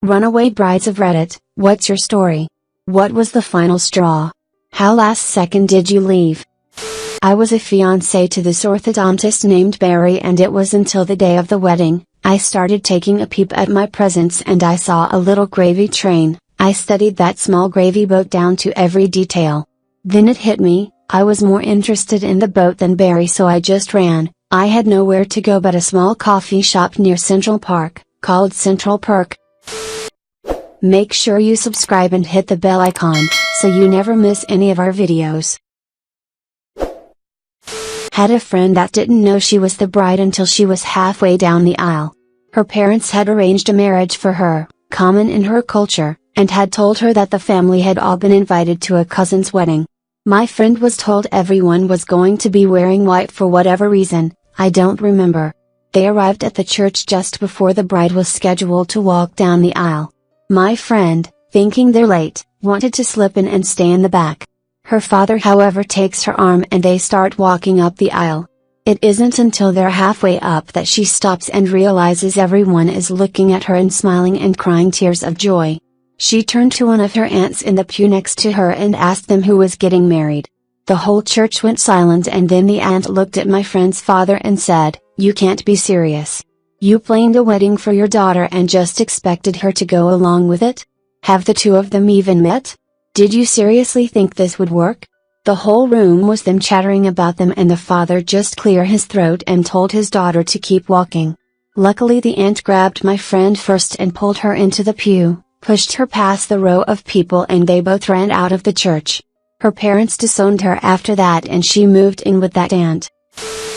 Runaway brides of Reddit, what's your story? What was the final straw? How last second did you leave? I was a fiancé to this orthodontist named Barry, and it was until the day of the wedding, I started taking a peep at my presents and I saw a little gravy train. I studied that small gravy boat down to every detail. Then it hit me, I was more interested in the boat than Barry, so I just ran. I had nowhere to go but a small coffee shop near Central Park, called Central Perk. Make sure you subscribe and hit the bell icon, so you never miss any of our videos. Had a friend that didn't know she was the bride until she was halfway down the aisle. Her parents had arranged a marriage for her, common in her culture, and had told her that the family had all been invited to a cousin's wedding. My friend was told everyone was going to be wearing white for whatever reason, I don't remember. They arrived at the church just before the bride was scheduled to walk down the aisle. My friend, thinking they're late, wanted to slip in and stay in the back. Her father, however, takes her arm and they start walking up the aisle. It isn't until they're halfway up that she stops and realizes everyone is looking at her and smiling and crying tears of joy. She turned to one of her aunts in the pew next to her and asked them who was getting married. The whole church went silent, and then the aunt looked at my friend's father and said, "You can't be serious. You planned a wedding for your daughter and just expected her to go along with it? Have the two of them even met? Did you seriously think this would work?" The whole room was them chattering about them, and the father just cleared his throat and told his daughter to keep walking. Luckily the aunt grabbed my friend first and pulled her into the pew, pushed her past the row of people, and they both ran out of the church. Her parents disowned her after that and she moved in with that aunt.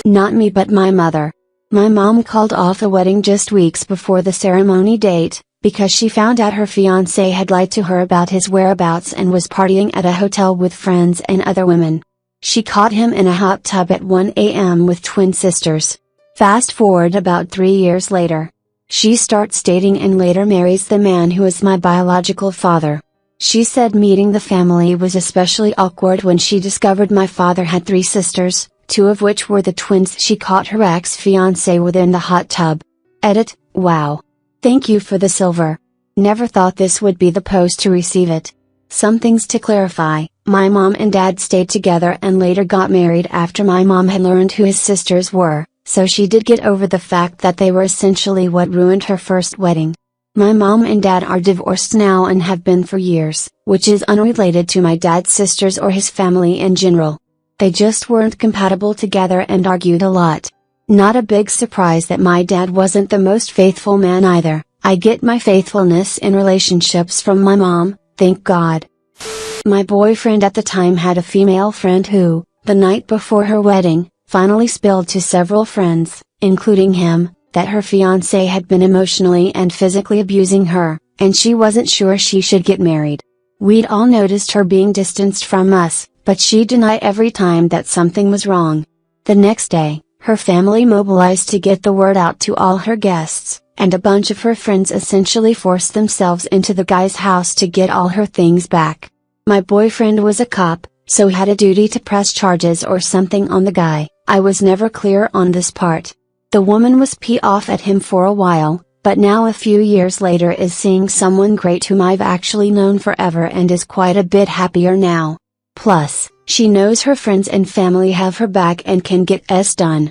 Not me but my mother. My mom called off the wedding just weeks before the ceremony date, because she found out her fiancé had lied to her about his whereabouts and was partying at a hotel with friends and other women. She caught him in a hot tub at 1 a.m. with twin sisters. Fast forward about 3 years later. She starts dating and later marries the man who is my biological father. She said meeting the family was especially awkward when she discovered my father had 3 sisters, 2 of which were the twins she caught her ex-fiancé with in the hot tub. Edit, wow. Thank you for the silver. Never thought this would be the post to receive it. Some things to clarify: my mom and dad stayed together and later got married after my mom had learned who his sisters were, so she did get over the fact that they were essentially what ruined her first wedding. My mom and dad are divorced now and have been for years, which is unrelated to my dad's sisters or his family in general. They just weren't compatible together and argued a lot. Not a big surprise that my dad wasn't the most faithful man either. I get my faithfulness in relationships from my mom, thank God. My boyfriend at the time had a female friend who, the night before her wedding, finally spilled to several friends, including him, that her fiancé had been emotionally and physically abusing her, and she wasn't sure she should get married. We'd all noticed her being distanced from us, but she denied every time that something was wrong. The next day, her family mobilized to get the word out to all her guests, and a bunch of her friends essentially forced themselves into the guy's house to get all her things back. My boyfriend was a cop, so he had a duty to press charges or something on the guy. I was never clear on this part. The woman was pissed off at him for a while, but now a few years later is seeing someone great whom I've actually known forever and is quite a bit happier now. Plus, she knows her friends and family have her back and can get S done.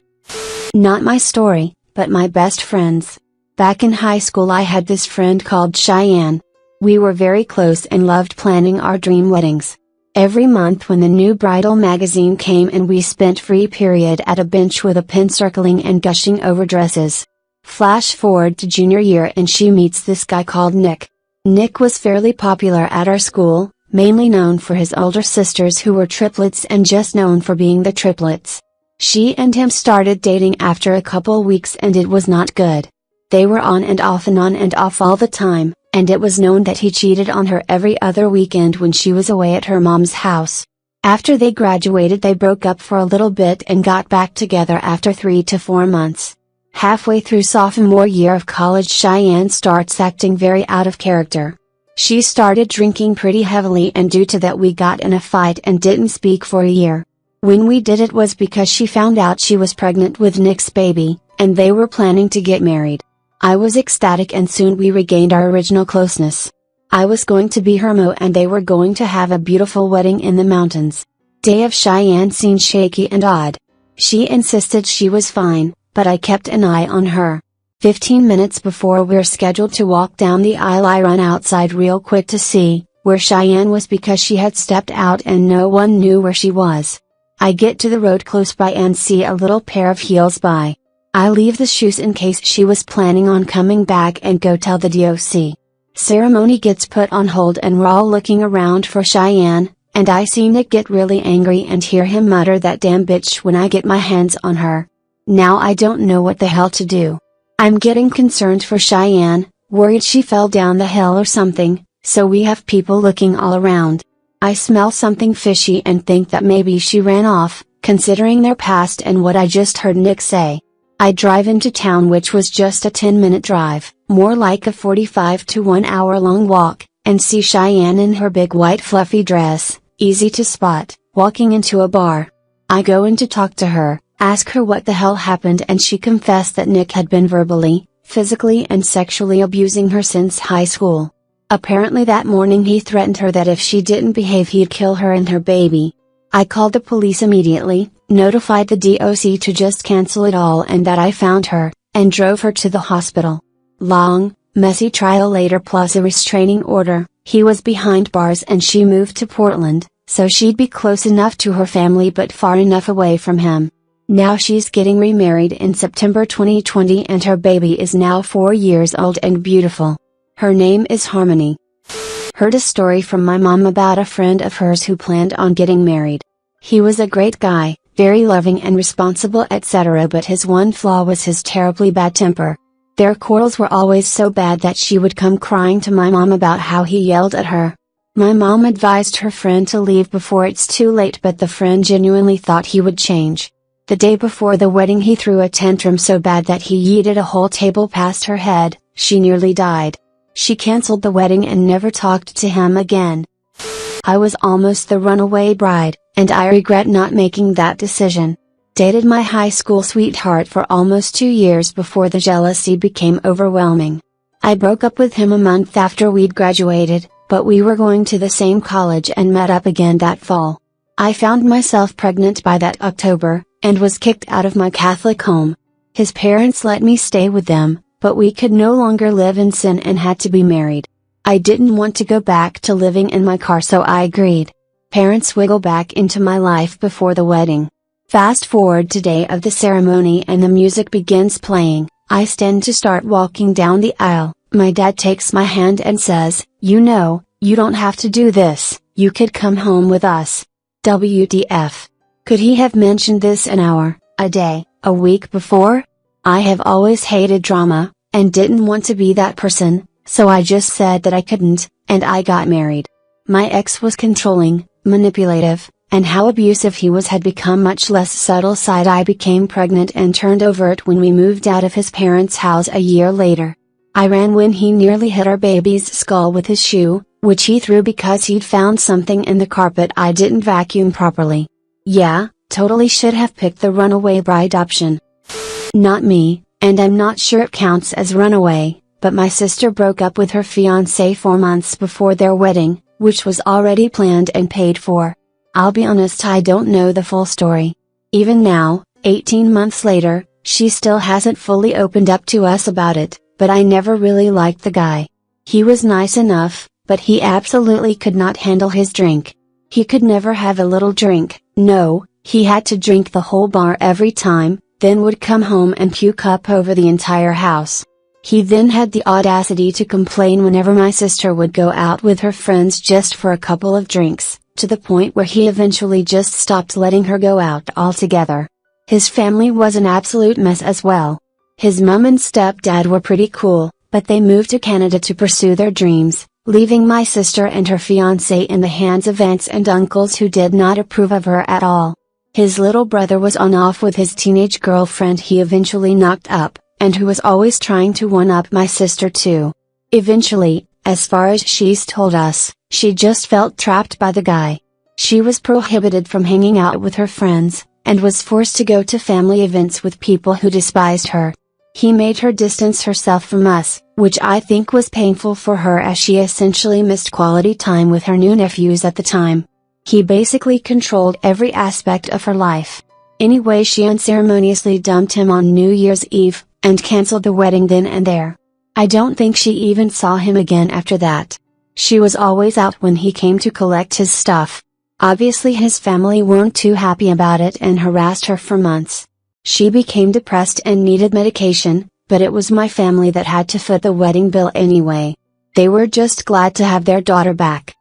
Not my story, but my best friend's. Back in high school I had this friend called Cheyenne. We were very close and loved planning our dream weddings. Every month when the new bridal magazine came and we spent free period at a bench with a pen circling and gushing over dresses. Flash forward to junior year and she meets this guy called Nick. Nick was fairly popular at our school, mainly known for his older sisters who were triplets and just known for being the triplets. She and him started dating after a couple weeks and it was not good. They were on and off all the time, and it was known that he cheated on her every other weekend when she was away at her mom's house. After they graduated they broke up for a little bit and got back together after 3 to 4 months. Halfway through sophomore year of college Cheyenne starts acting very out of character. She started drinking pretty heavily and due to that we got in a fight and didn't speak for a year. When we did it was because she found out she was pregnant with Nick's baby, and they were planning to get married. I was ecstatic and soon we regained our original closeness. I was going to be her mo and they were going to have a beautiful wedding in the mountains. Day of Cheyenne seemed shaky and odd. She insisted she was fine, but I kept an eye on her. 15 minutes before we're scheduled to walk down the aisle I run outside real quick to see where Cheyenne was because she had stepped out and no one knew where she was. I get to the road close by and see a little pair of heels by. I leave the shoes in case she was planning on coming back and go tell the DOC. Ceremony gets put on hold and we're all looking around for Cheyenne, and I see Nick get really angry and hear him mutter that damn bitch when I get my hands on her. Now I don't know what the hell to do. I'm getting concerned for Cheyenne, worried she fell down the hill or something, so we have people looking all around. I smell something fishy and think that maybe she ran off, considering their past and what I just heard Nick say. I drive into town, which was just a 10-minute drive, more like a 45 to 1 hour long walk, and see Cheyenne in her big white fluffy dress, easy to spot, walking into a bar. I go in to talk to her, ask her what the hell happened, and she confessed that Nick had been verbally, physically and sexually abusing her since high school. Apparently that morning he threatened her that if she didn't behave he'd kill her and her baby. I called the police immediately, notified the DOC to just cancel it all and that I found her, and drove her to the hospital. Long, messy trial later plus a restraining order. He was behind bars and she moved to Portland, so she'd be close enough to her family but far enough away from him. Now she's getting remarried in September 2020 and her baby is now 4 years old and beautiful. Her name is Harmony. Heard a story from my mom about a friend of hers who planned on getting married. He was a great guy, very loving and responsible etc., but his one flaw was his terribly bad temper. Their quarrels were always so bad that she would come crying to my mom about how he yelled at her. My mom advised her friend to leave before it's too late, but the friend genuinely thought he would change. The day before the wedding he threw a tantrum so bad that he yeeted a whole table past her head. She nearly died. She canceled the wedding and never talked to him again. I was almost the runaway bride, and I regret not making that decision. Dated my high school sweetheart for almost 2 years before the jealousy became overwhelming. I broke up with him a month after we'd graduated, but we were going to the same college and met up again that fall. I found myself pregnant by that October, and was kicked out of my Catholic home. His parents let me stay with them, but we could no longer live in sin and had to be married. I didn't want to go back to living in my car, so I agreed. Parents wiggle back into my life before the wedding. Fast forward to day of the ceremony and the music begins playing. I stand to start walking down the aisle. My dad takes my hand and says, "You know, you don't have to do this, you could come home with us." WTF. Could he have mentioned this an hour, a day, a week before? I have always hated drama, and didn't want to be that person, so I just said that I couldn't, and I got married. My ex was controlling, manipulative, and how abusive he was had become much less subtle. I became pregnant and turned overt when we moved out of his parents' house a year later. I ran when he nearly hit our baby's skull with his shoe, which he threw because he'd found something in the carpet I didn't vacuum properly. Yeah, totally should have picked the runaway bride option. Not me, and I'm not sure it counts as runaway, but my sister broke up with her fiancé 4 months before their wedding, which was already planned and paid for. I'll be honest, I don't know the full story. Even now, 18 months later, she still hasn't fully opened up to us about it, but I never really liked the guy. He was nice enough, but he absolutely could not handle his drink. He could never have a little drink, no, he had to drink the whole bar every time, then would come home and puke up over the entire house. He then had the audacity to complain whenever my sister would go out with her friends just for a couple of drinks, to the point where he eventually just stopped letting her go out altogether. His family was an absolute mess as well. His mom and stepdad were pretty cool, but they moved to Canada to pursue their dreams, leaving my sister and her fiancé in the hands of aunts and uncles who did not approve of her at all. His little brother was on off with his teenage girlfriend he eventually knocked up, and who was always trying to one-up my sister too. Eventually, as far as she's told us, she just felt trapped by the guy. She was prohibited from hanging out with her friends, and was forced to go to family events with people who despised her. He made her distance herself from us, which I think was painful for her as she essentially missed quality time with her new nephews at the time. He basically controlled every aspect of her life. Anyway, she unceremoniously dumped him on New Year's Eve, and cancelled the wedding then and there. I don't think she even saw him again after that. She was always out when he came to collect his stuff. Obviously his family weren't too happy about it and harassed her for months. She became depressed and needed medication, but it was my family that had to foot the wedding bill anyway. They were just glad to have their daughter back.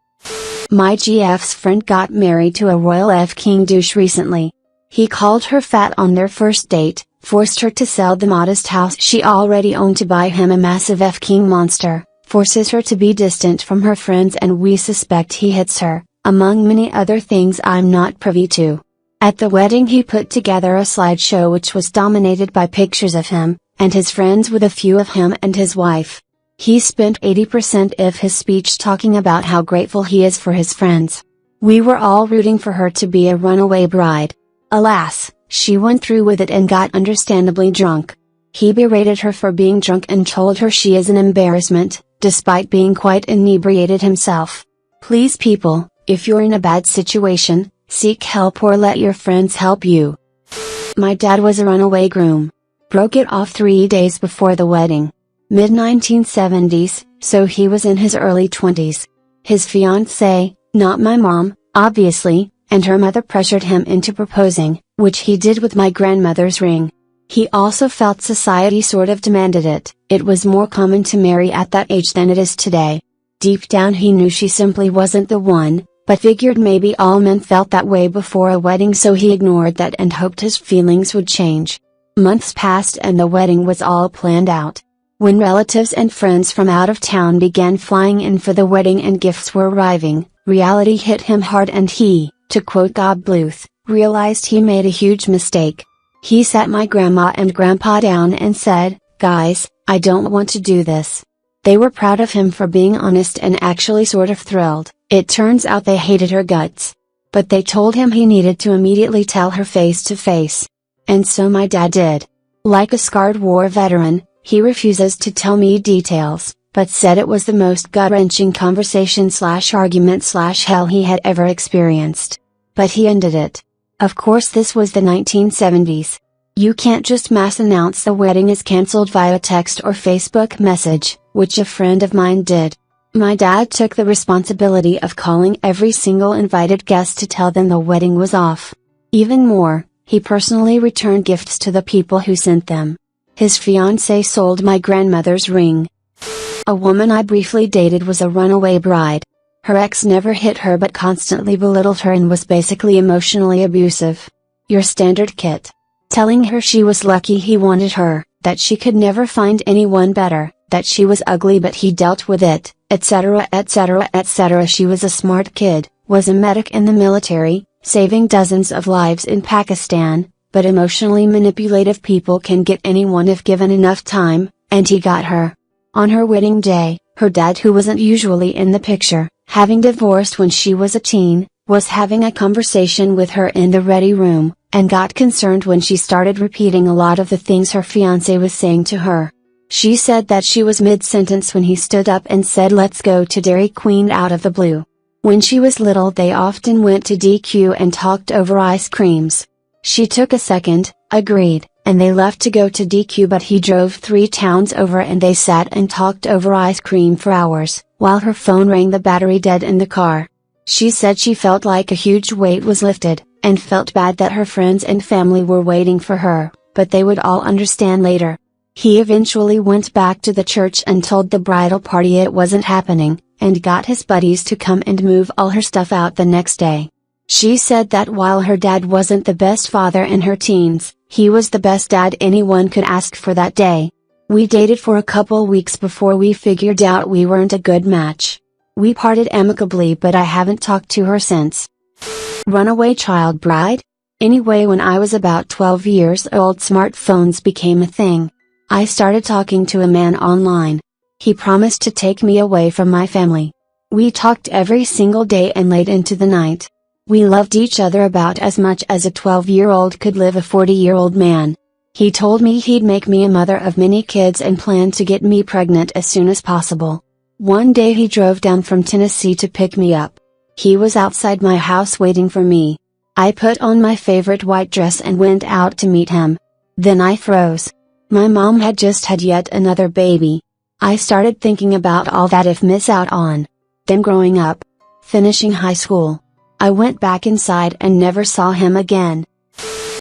My GF's friend got married to a royal F-King douche recently. He called her fat on their first date, forced her to sell the modest house she already owned to buy him a massive F-King monster, forces her to be distant from her friends, and we suspect he hits her, among many other things I'm not privy to. At the wedding he put together a slideshow which was dominated by pictures of him, and his friends with a few of him and his wife. He spent 80% of his speech talking about how grateful he is for his friends. We were all rooting for her to be a runaway bride. Alas, she went through with it and got understandably drunk. He berated her for being drunk and told her she is an embarrassment, despite being quite inebriated himself. Please people, if you're in a bad situation, seek help or let your friends help you. My dad was a runaway groom. Broke it off 3 days before the wedding. Mid-1970s, so he was in his early 20s. His fiancée, not my mom, obviously, and her mother pressured him into proposing, which he did with my grandmother's ring. He also felt society sort of demanded it. It was more common to marry at that age than it is today. Deep down he knew she simply wasn't the one, but figured maybe all men felt that way before a wedding, so he ignored that and hoped his feelings would change. Months passed and the wedding was all planned out. When relatives and friends from out of town began flying in for the wedding and gifts were arriving, reality hit him hard and he, to quote Gob Bluth, realized he made a huge mistake. He sat my grandma and grandpa down and said, "Guys, I don't want to do this." They were proud of him for being honest and actually sort of thrilled. It turns out they hated her guts. But they told him he needed to immediately tell her face to face. And so my dad did. Like a scarred war veteran, he refuses to tell me details, but said it was the most gut-wrenching conversation/argument/hell he had ever experienced. But he ended it. Of course this was the 1970s. You can't just mass announce the wedding is cancelled via text or Facebook message, which a friend of mine did. My dad took the responsibility of calling every single invited guest to tell them the wedding was off. Even more, he personally returned gifts to the people who sent them. His fiancée sold my grandmother's ring. A woman I briefly dated was a runaway bride. Her ex never hit her but constantly belittled her and was basically emotionally abusive. Your standard kit. Telling her she was lucky he wanted her, that she could never find anyone better, that she was ugly but he dealt with it, etc. etc. etc. She was a smart kid, was a medic in the military, saving dozens of lives in Pakistan, but emotionally manipulative people can get anyone if given enough time, and he got her. On her wedding day, her dad, who wasn't usually in the picture, having divorced when she was a teen, was having a conversation with her in the ready room, and got concerned when she started repeating a lot of the things her fiancé was saying to her. She said that she was mid-sentence when he stood up and said let's go to Dairy Queen out of the blue. When she was little they often went to DQ and talked over ice creams. She took a second, agreed, and they left to go to DQ, but he drove 3 towns over and they sat and talked over ice cream for hours, while her phone rang the battery dead in the car. She said she felt like a huge weight was lifted, and felt bad that her friends and family were waiting for her, but they would all understand later. He eventually went back to the church and told the bridal party it wasn't happening, and got his buddies to come and move all her stuff out the next day. She said that while her dad wasn't the best father in her teens, he was the best dad anyone could ask for that day. We dated for a couple weeks before we figured out we weren't a good match. We parted amicably, but I haven't talked to her since. Runaway child bride? Anyway, when I was about 12 years old, smartphones became a thing. I started talking to a man online. He promised to take me away from my family. We talked every single day and late into the night. We loved each other about as much as a 12-year-old could live a 40-year-old man. He told me he'd make me a mother of many kids and planned to get me pregnant as soon as possible. One day he drove down from Tennessee to pick me up. He was outside my house waiting for me. I put on my favorite white dress and went out to meet him. Then I froze. My mom had just had yet another baby. I started thinking about all that I've missed out on. Then growing up. Finishing high school. I went back inside and never saw him again.